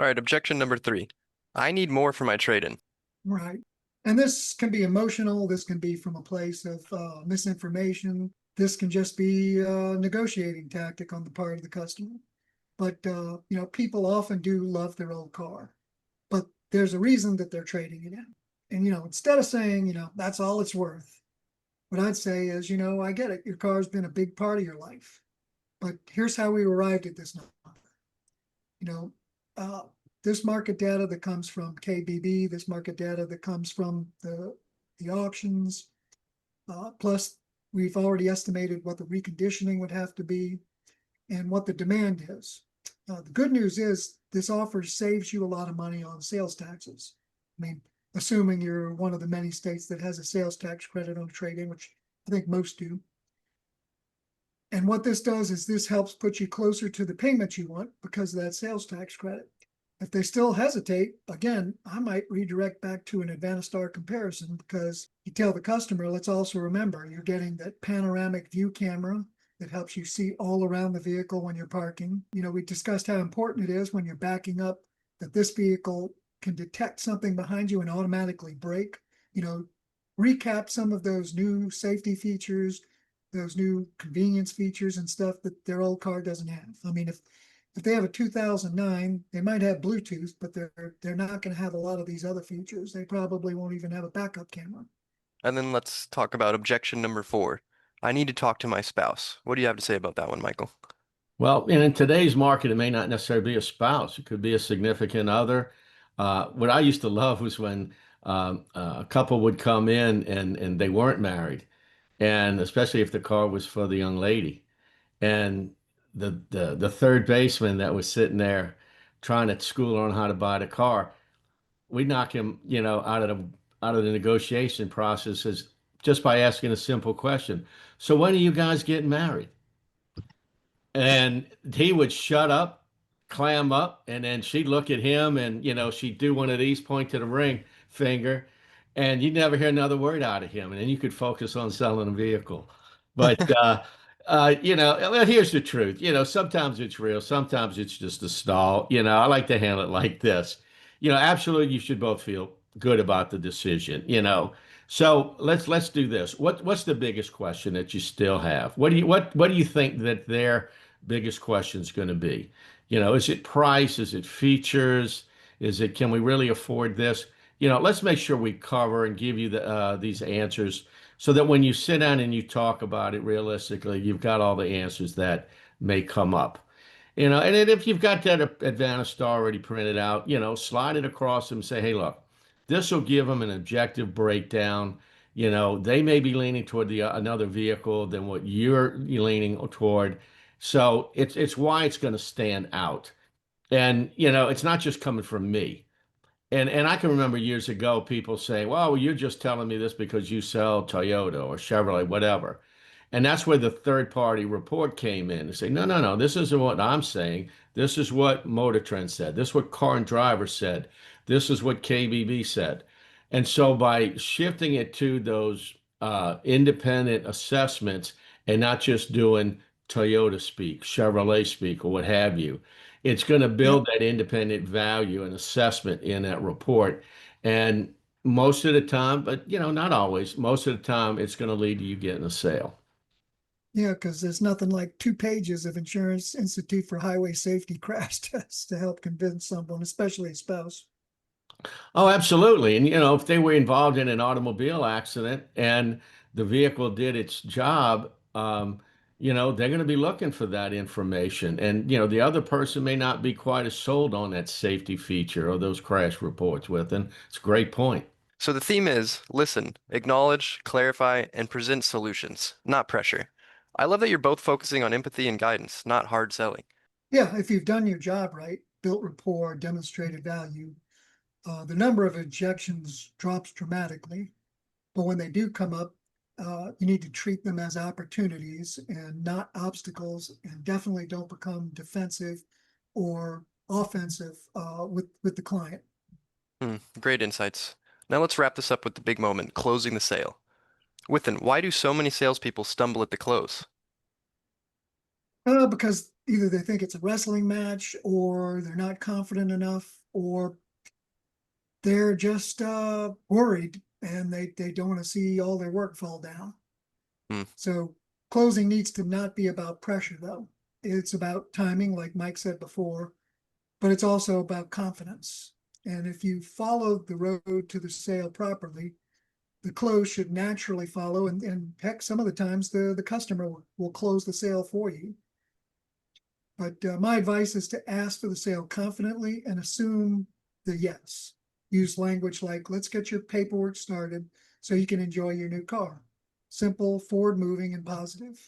All right, objection number 3. I need more for my trade-in. Right. And this can be emotional. This can be from a place of misinformation. This can just be a negotiating tactic on the part of the customer. But, people often do love their old car, but there's a reason that they're trading it in. And, instead of saying, that's all it's worth, what I'd say is, I get it. Your car's been a big part of your life, but here's how we arrived at this number. You know, uh, this market data that comes from KBB, this market data that comes from the auctions, plus we've already estimated what the reconditioning would have to be and what the demand is. The good news is this offer saves you a lot of money on sales taxes. I mean, assuming you're one of the many states that has a sales tax credit on trade-in, which I think most do. And what this does is this helps put you closer to the payment you want because of that sales tax credit. If they still hesitate, again, I might redirect back to an Advanta-STAR comparison because you tell the customer, let's also remember you're getting that panoramic view camera that helps you see all around the vehicle when you're parking. We discussed how important it is when you're backing up that this vehicle can detect something behind you and automatically brake. Recap some of those new safety features, those new convenience features and stuff that their old car doesn't have. I mean, if they have a 2009, they might have Bluetooth, but they're not going to have a lot of these other features. They probably won't even have a backup camera. And then let's talk about objection number 4. I need to talk to my spouse. What do you have to say about that one, Michael? Well, and in today's market, it may not necessarily be a spouse. It could be a significant other. What I used to love was when a couple would come in and they weren't married, and especially if the car was for the young lady, and the third baseman that was sitting there trying to school her on how to buy the car, we knock him, out of the negotiation process is just by asking a simple question. So when are you guys getting married? And he would shut up, clam up, and then she'd look at him and, she'd do one of these, point to the ring finger, and you'd never hear another word out of him. And then you could focus on selling a vehicle. But, well, here's the truth. Sometimes it's real, sometimes it's just a stall. I like to handle it like this. Absolutely, you should both feel good about the decision. So let's do this. What's the biggest question that you still have? What do you think that their biggest question is going to be? Is it price? Is it features? Is it can we really afford this? Let's make sure we cover and give you these answers so that when you sit down and you talk about it realistically, you've got all the answers that may come up. And then if you've got that Advanta-STAR already printed out, slide it across and say, hey, look, this will give them an objective breakdown. They may be leaning toward another vehicle than what you're leaning toward. So it's why it's going to stand out. And, it's not just coming from me. And I can remember years ago people saying, well, you're just telling me this because you sell Toyota or Chevrolet, whatever. And that's where the third party report came in and say, no, no, no, this isn't what I'm saying. This is what Motor Trend said. This is what Car and Driver said. This is what KBB said. And so by shifting it to those independent assessments and not just doing Toyota speak, Chevrolet speak, or what have you, it's going to build that independent value and assessment in that report. And most of the time, but not always, most of the time, it's going to lead to you getting a sale. Yeah, because there's nothing like 2 pages of Insurance Institute for Highway Safety crash tests to help convince someone, especially a spouse. Oh, absolutely. And if they were involved in an automobile accident and the vehicle did its job, they're going to be looking for that information. And the other person may not be quite as sold on that safety feature or those crash reports with. And it's a great point. So the theme is listen, acknowledge, clarify, and present solutions, not pressure. I love that you're both focusing on empathy and guidance, not hard selling. Yeah, if you've done your job right, built rapport, demonstrated value, the number of objections drops dramatically. But when they do come up, you need to treat them as opportunities and not obstacles, and definitely don't become defensive or offensive with the client. Great insights. Now let's wrap this up with the big moment, closing the sale. Within, why do so many salespeople stumble at the close? Because either they think it's a wrestling match, or they're not confident enough, or they're just worried and they don't want to see all their work fall down. Hmm. So closing needs to not be about pressure, though. It's about timing, like Mike said before, but it's also about confidence. And if you follow the road to the sale properly, the close should naturally follow. And heck, some of the times the customer will close the sale for you. But my advice is to ask for the sale confidently and assume the yes. Use language like, let's get your paperwork started so you can enjoy your new car. Simple, forward moving, and positive.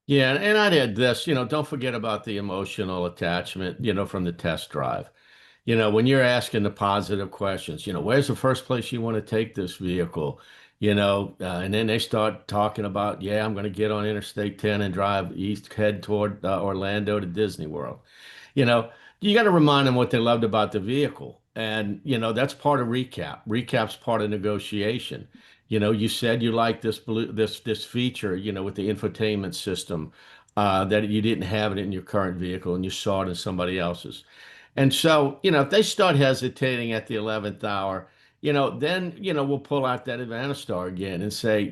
Yeah, and I'd add this, don't forget about the emotional attachment, from the test drive. When you're asking the positive questions, where's the first place you want to take this vehicle? And then they start talking about, yeah, I'm going to get on Interstate 10 and drive east, head toward Orlando to Disney World. You know, you got to remind them what they loved about the vehicle. And, that's part of recap. Recap's part of negotiation. You said you liked this feature, with the infotainment system, that you didn't have it in your current vehicle and you saw it in somebody else's. And so, if they start hesitating at the 11th hour, then, we'll pull out that Advanta-STAR again and say,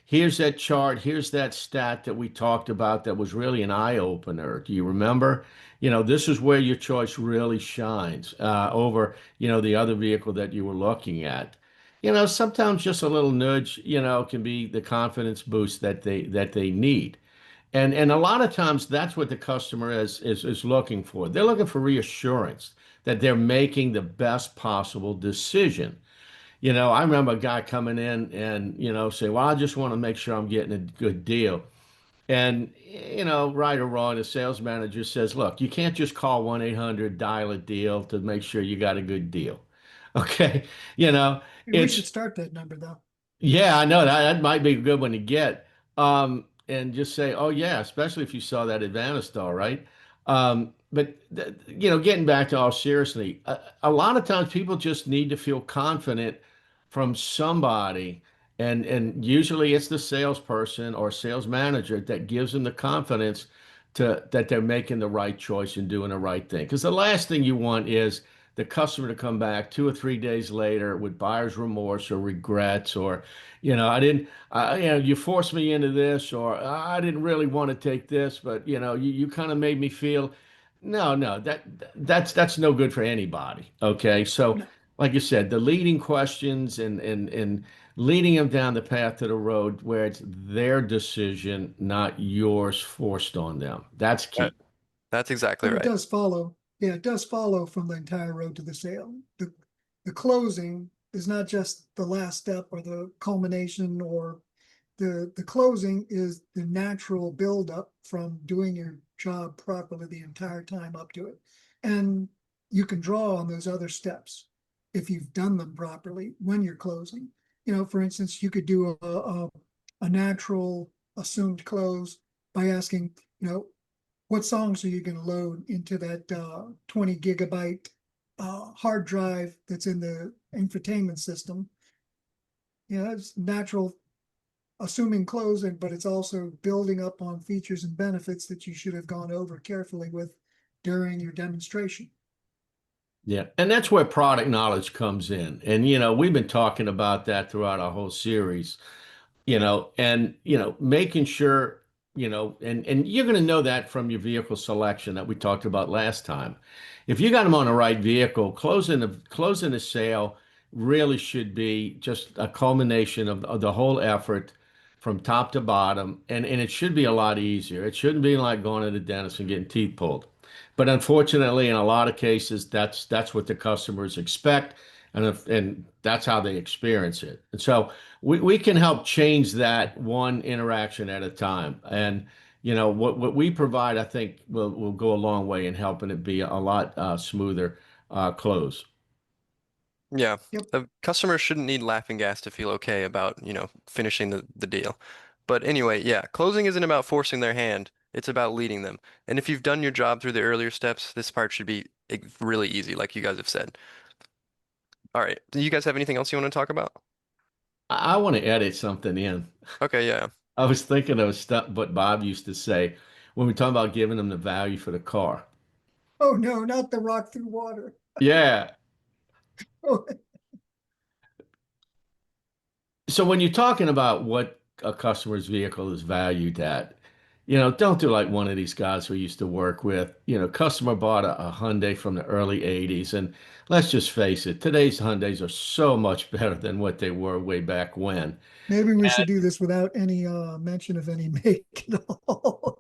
here's that chart, here's that stat that we talked about that was really an eye opener. Do you remember? This is where your choice really shines over, the other vehicle that you were looking at. Sometimes just a little nudge, can be the confidence boost that they need. And a lot of times that's what the customer is looking for. They're looking for reassurance that they're making the best possible decision. I remember a guy coming in and, say, well, I just want to make sure I'm getting a good deal. And, right or wrong, the sales manager says, look, you can't just call 1-800 dial a deal to make sure you got a good deal. Okay. We should It's start that number, though. yeah, I know that might be a good one to get. And just say, oh yeah, especially if you saw that Advanta-STAR, right? But getting back to all seriously, a lot of times people just need to feel confident from somebody, and usually it's the salesperson or sales manager that gives them the confidence that they're making the right choice and doing the right thing. Because the last thing you want is the customer to come back 2 or 3 days later with buyer's remorse or regrets, or I didn't you forced me into this, or I didn't really want to take this, but you kind of made me feel. No, that's no good for anybody. Okay, so No, like you said, the leading questions and leading them down the path to the road where it's their decision, not yours forced on them. That's That, key. that's exactly but it right. does follow. Yeah, it does follow from the entire road to the sale. The closing is not just the last step or the culmination, or the closing is the natural buildup from doing your job properly the entire time up to it. And you can draw on those other steps if you've done them properly when you're closing. For instance, you could do a natural assumed close by asking, what songs are you going to load into that 20 gigabyte hard drive that's in the infotainment system? It's natural assuming closing, but it's also building up on features and benefits that you should have gone over carefully with during your demonstration. Yeah, and that's where product knowledge comes in. And we've been talking about that throughout our whole series. And making sure, and you're going to know that from your vehicle selection that we talked about last time. If you got them on the right vehicle, closing the sale really should be just a culmination of the whole effort from top to bottom, and it should be a lot easier. It shouldn't be like going to the dentist and getting teeth pulled. But unfortunately, in a lot of cases, that's what the customers expect, and that's how they experience it. And so we can help change that one interaction at a time. And what we provide, I think, will go a long way in helping it be a lot smoother close. Yeah. Yep. A customer shouldn't need laughing gas to feel okay about, finishing the deal. But anyway, yeah, closing isn't about forcing their hand. It's about leading them. And if you've done your job through the earlier steps, this part should be really easy, like you guys have said. All right. Do you guys have anything else you want to talk about? I want to edit something in. Okay, yeah. I was thinking of stuff what Bob used to say. when we talk about giving them the value for the car. Oh, no, not the rock through water. Yeah. Oh, So when you're talking about what a customer's vehicle is valued at, you know, don't do like one of these guys we used to work with. You know, customer bought a Hyundai from the early 80s, and let's just face it, today's Hyundais are so much better than what they were way back when. maybe we And, should do this without any mention of any make at all.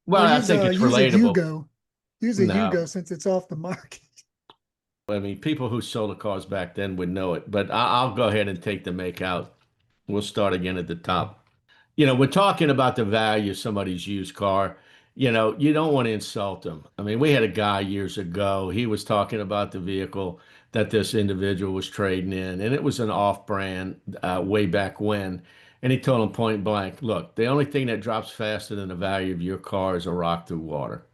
well, Or I think it's use a relatable. Hugo. Use a No, Hugo since it's off the market. I mean, people who sold the cars back then would know it, but I'll go ahead and take the make out. We'll start again at the top. You know, we're talking about the value of somebody's used car. You know, you don't want to insult them. I mean, we had a guy years ago, he was talking about the vehicle that this individual was trading in, and it was an off-brand way back when. And he told him point blank, look, the only thing that drops faster than the value of your car is a rock through water.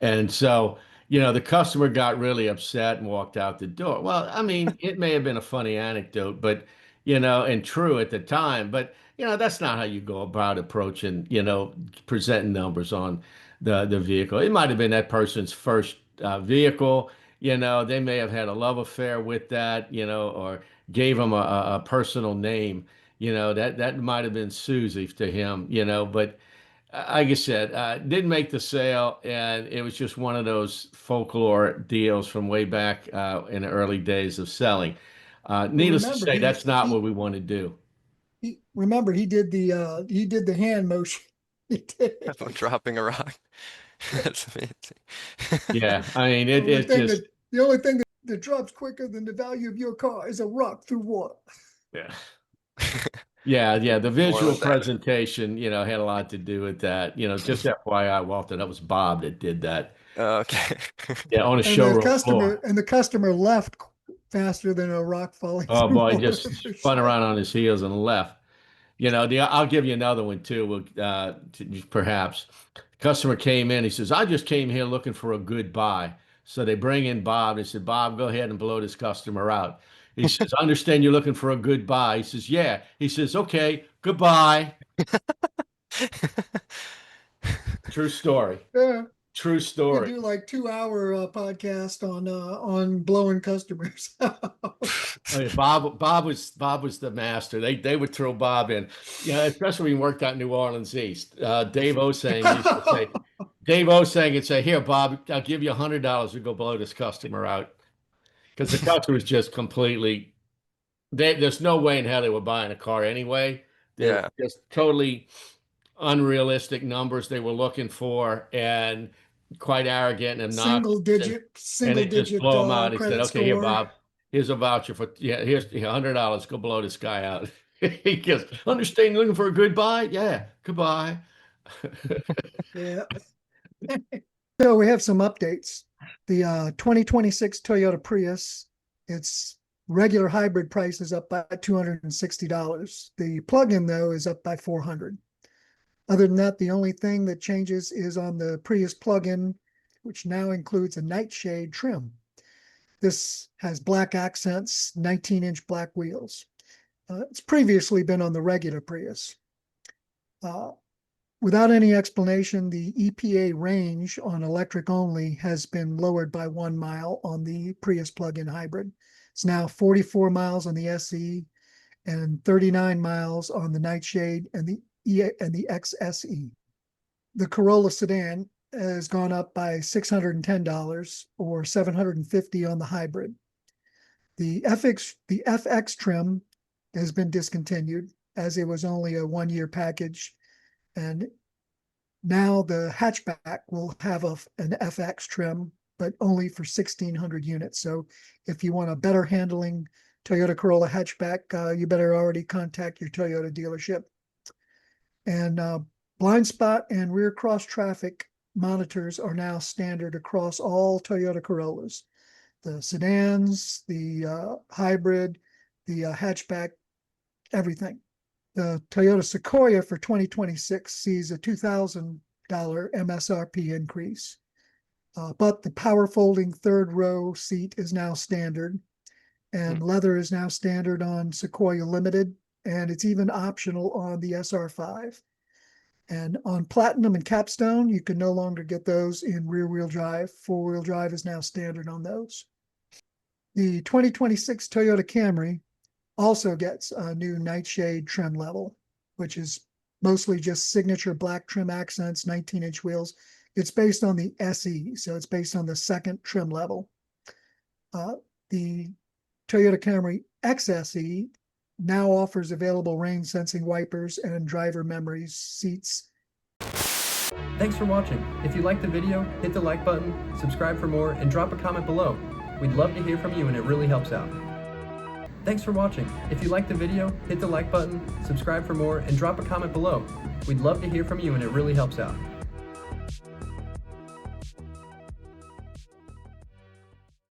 And so, you know, the customer got really upset and walked out the door. Well, I mean, it may have been a funny anecdote, but, you know, and true at the time, but, you know, that's not how you go about approaching, you know, presenting numbers on the vehicle. It might have been that person's first vehicle. You know, they may have had a love affair with that, you know, or gave him a personal name. You know, that might have been Susie to him, you know, but like I said, didn't make the sale, and it was just one of those folklore deals from way back in the early days of selling. Well, Needless to remember say, that's not what he we want to do. remember he did the hand motion. He did. I'm dropping a rock. That's amazing. Yeah, I mean, The only it thing just, that the only thing that drops quicker than the value of your car is a rock through water. yeah. Yeah. The More visual with that. presentation, you know, had a lot to do with that. You know, just FYI, Walter, that was Bob that did that. Okay. Yeah, on a And the showroom customer floor. and the customer left faster than a rock falling Oh through boy, he water just for spun sure. around on his heels and left. You know, I'll give you another one too. Perhaps customer came in. He says, "I just came here looking for a good buy." So they bring in Bob. They said, "Bob, go ahead and blow this customer out." He says, "I understand you're looking for a good buy." He says, "Yeah." He says, "Okay, goodbye." True story. Yeah, True we could story. do like 2 hour podcast on blowing customers. Oh yeah, Bob was the master. They would throw Bob in, you know, especially when he worked out New Orleans East. Dave Osang would say, "Here, Bob, I'll give you $100 to go blow this customer out," because the customer was just completely. There's no way in hell they were buying a car anyway. They were Yeah. just totally unrealistic numbers they were looking for, and quite arrogant and obnoxious. And single it just digit blow him out. He said, credit "Okay, here, score. Bob. Here's a voucher for here's $100. Go blow this guy out." He goes, "Understand you're looking for a good buy? Yeah, goodbye." Yeah. So we have some updates. The 2026 Toyota Prius, its regular hybrid price is up by $260. The plug-in though is up by 400. Other than that, the only thing that changes is on the Prius plug-in, which now includes a nightshade trim. This has black accents, 19-inch black wheels. It's previously been on the regular Prius. Uh, Without any explanation, the EPA range on electric only has been lowered by 1 mile on the Prius plug-in hybrid. It's now 44 miles on the SE and 39 miles on the Nightshade and the XSE. The Corolla sedan has gone up by $610 or $750 on the hybrid. The FX trim has been discontinued as it was only a 1 year package, and now the hatchback will have an FX trim, but only for 1,600 units. So if you want a better handling Toyota Corolla hatchback, you better already contact your Toyota dealership. And blind spot and rear cross traffic monitors are now standard across all Toyota Corollas. The sedans, the hybrid, the hatchback, everything. The Toyota Sequoia for 2026 sees a $2,000 MSRP increase. But the power folding third row seat is now standard, and leather is now standard on Sequoia Limited, and it's even optional on the SR5. And on Platinum and Capstone, you can no longer get those in rear-wheel drive. Four-wheel drive is now standard on those. The 2026 Toyota Camry also gets a new Nightshade trim level, which is mostly just signature black trim accents, 19-inch wheels. It's based on the SE, so it's based on the second trim level. The Toyota Camry XSE now offers available rain sensing wipers and driver memory seats. Thanks for watching. If you liked the video, hit the like button, subscribe for more, and drop a comment below. We'd love to hear from you and it really helps out. Thanks for watching. If you liked the video, hit the like button, subscribe for more, and drop a comment below. We'd love to hear from you and it really helps out.